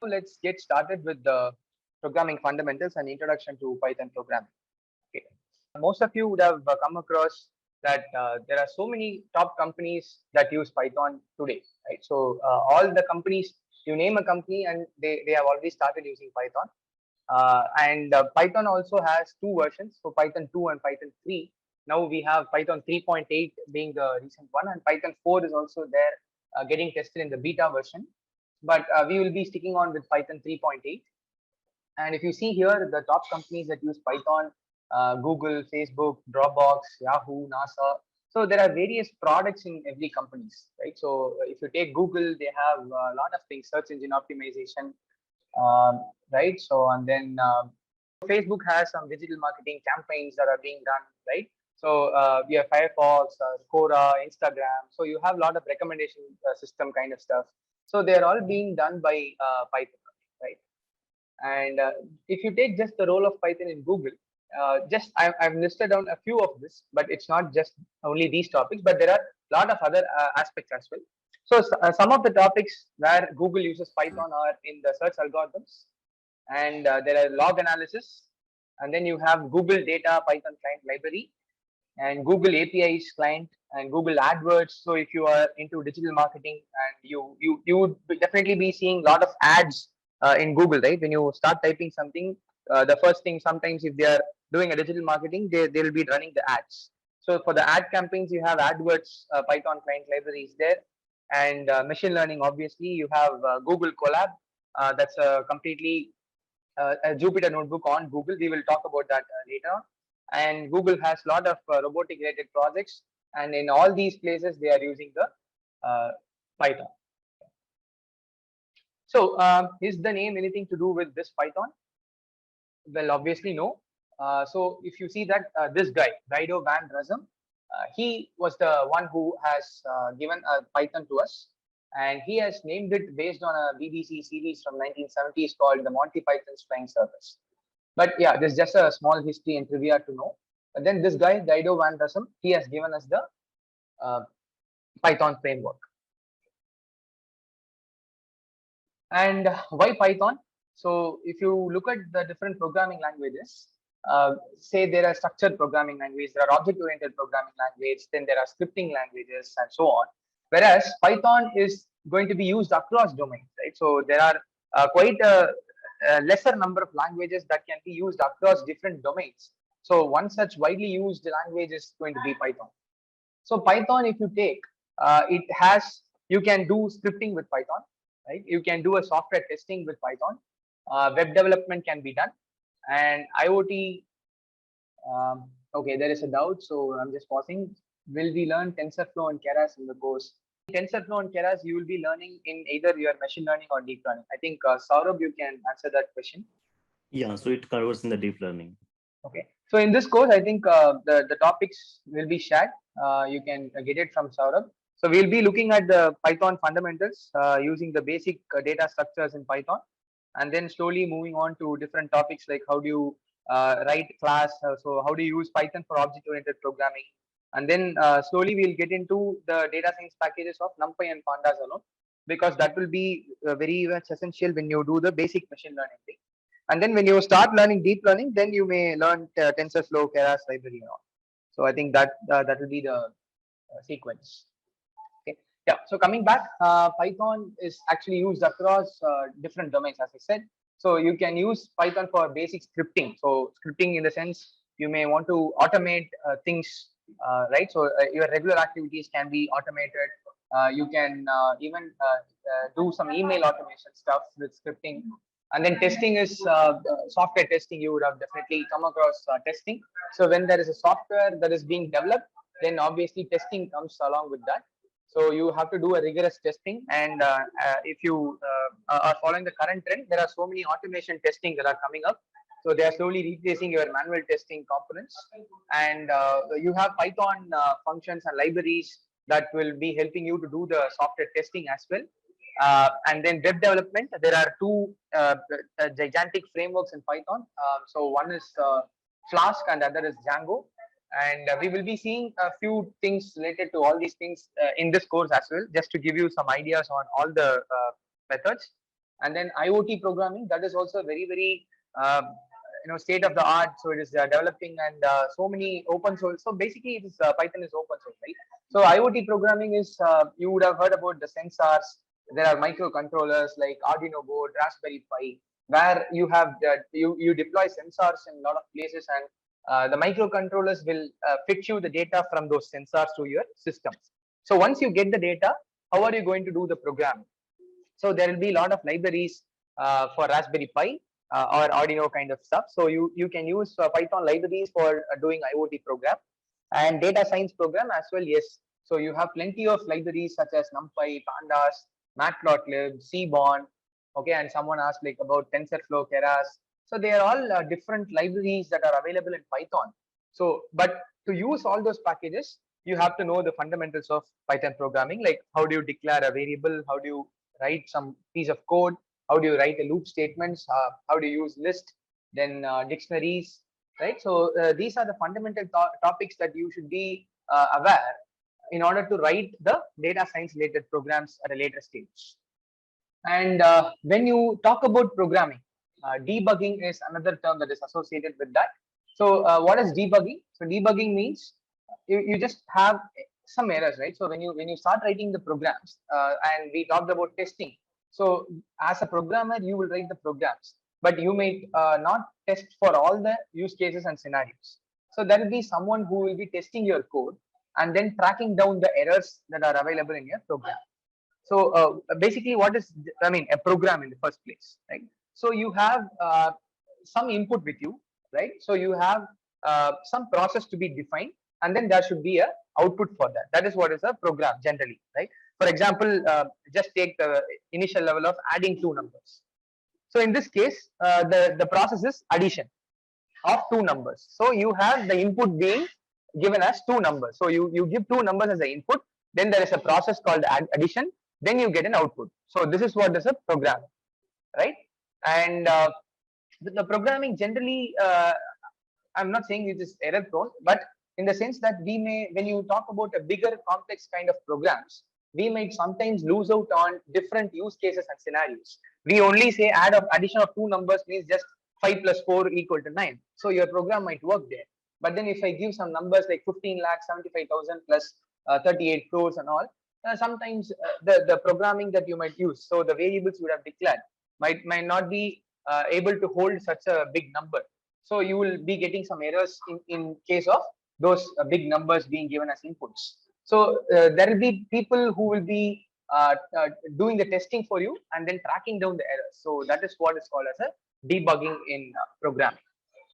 let's get started with the programming fundamentals and introduction to Python programming. Okay. Most of you would have come across that there are so many top companies that use Python today, right? So all the companies, you name a company and they have already started using Python. And Python also has two versions, so Python 2 and Python 3. Now we have Python 3.8 being the recent one, and Python 4 is also there getting tested in the beta version. But we will be sticking on with Python 3.8. And if you see here, the top companies that use Python, Google, Facebook, Dropbox, Yahoo, NASA. So there are various products in every companies, right? So if you take Google, they have a lot of things, search engine optimization, right? So, and then Facebook has some digital marketing campaigns that are being done, right? So we have Firefox, Quora, Instagram. So you have a lot of recommendation system kind of stuff. So they are all being done by Python, right? And if you take just the role of Python in Google, I've listed down a few of this, but it's not just only these topics, but there are a lot of other aspects as well. So some of the topics where Google uses Python are in the search algorithms, and there are log analysis, and then you have Google Data Python client library, and Google APIs client, and Google AdWords. So if you are into digital marketing, and you would definitely be seeing a lot of ads in Google, right? When you start typing something, the first thing sometimes if they are doing a digital marketing, they will be running the ads. So for the ad campaigns, you have AdWords Python client libraries there, and machine learning. Obviously, you have Google Colab. That's a completely a Jupyter notebook on Google. We will talk about that later. And Google has a lot of robotic related projects, and in all these places they are using the Python. So is the name anything to do with this Python? Well, obviously no. So if you see that this guy, Guido van Rossum, he was the one who has given a Python to us, and he has named it based on a BBC series from 1970s called the Monty Python's Flying Circus. But yeah, there's just a small history and trivia to know. But then this guy, Guido van Rossum, he has given us the Python framework. And why Python? So if you look at the different programming languages, say there are structured programming languages, there are object-oriented programming languages, then there are scripting languages and so on. Whereas Python is going to be used across domains, right? So there are quite a lesser number of languages that can be used across different domains. So one such widely used language is going to be Python. So Python, if you take, you can do scripting with Python, right? You can do a software testing with Python. Web development can be done, and IoT. Okay, there is a doubt, so I'm just pausing. Will we learn TensorFlow and Keras in the course? TensorFlow and Keras you will be learning in either your machine learning or deep learning. I think Saurabh, you can answer that question. Yeah, so it covers in the deep learning. Okay, so in this course, I think the topics will be shared. You can get it from Saurabh. So we'll be looking at the Python fundamentals using the basic data structures in Python, and then slowly moving on to different topics like how do you write class, so how do you use Python for object-oriented programming, and then slowly we'll get into the data science packages of NumPy and Pandas alone, because that will be very much essential when you do the basic machine learning thing. And then when you start learning deep learning, then you may learn TensorFlow, Keras library and all. So I think that that will be the sequence. Okay. Yeah. So coming back, Python is actually used across different domains, as I said. So you can use Python for basic scripting. So scripting in the sense you may want to automate things, right? So your regular activities can be automated. You can even do some email automation stuff with scripting. And then testing is software testing. You would have definitely come across testing. So when there is a software that is being developed, then obviously testing comes along with that. So you have to do a rigorous testing, and if you are following the current trend, there are so many automation testing that are coming up. So they are slowly replacing your manual testing components, and you have Python functions and libraries that will be helping you to do the software testing as well. And then web development, there are two gigantic frameworks in Python. So one is Flask and the other is Django. And we will be seeing a few things related to all these things in this course as well, just to give you some ideas on all the methods. And then IoT programming, that is also very state of the art. So it is developing, and so many open source. So basically, it is Python is open source, right? So IoT programming is you would have heard about the sensors. There are microcontrollers like Arduino board, Raspberry Pi, where you have that you deploy sensors in a lot of places, and the microcontrollers will fetch you the data from those sensors to your systems. So once you get the data, how are you going to do the programming? So there will be a lot of libraries for Raspberry Pi or Arduino kind of stuff. So you can use Python libraries for doing IoT program and data science program as well. Yes. So you have plenty of libraries such as NumPy, Pandas, Matplotlib, Seaborn. Okay, and someone asked like about TensorFlow, Keras. So they are all different libraries that are available in Python. So, but to use all those packages, you have to know the fundamentals of Python programming, like how do you declare a variable, how do you write some piece of code, how do you write a loop statements, how do you use list, then dictionaries, right? So these are the fundamental topics that you should be aware in order to write the data science related programs at a later stage. And when you talk about programming, debugging is another term that is associated with that. So what is debugging? So debugging means you just have some errors, right? So when you start writing the programs, and we talked about testing. So as a programmer, you will write the programs, but you may not test for all the use cases and scenarios. So there will be someone who will be testing your code and then tracking down the errors that are available in your program. So basically, what is a program in the first place, right? So you have some input with you, right? So you have some process to be defined, and then there should be a output for that. That is what is a program generally, right? For example, just take the initial level of adding two numbers. So in this case, the process is addition of two numbers. So you have the input being given as two numbers. So you give two numbers as the input. Then there is a process called addition. Then you get an output. So this is what is a program, right? And the programming generally, I'm not saying it is error prone, but in the sense that we may, when you talk about a bigger complex kind of programs, we might sometimes lose out on different use cases and scenarios. We only say addition of two numbers means just 5 plus 4 equal to 9. So your program might work there. But then if I give some numbers like 15 lakh, 75,000 plus 38 crores and all, sometimes the programming that you might use, so the variables you would have declared might not be able to hold such a big number. So you will be getting some errors in case of those big numbers being given as inputs. So there will be people who will be doing the testing for you and then tracking down the errors. So that is what is called as a debugging in programming.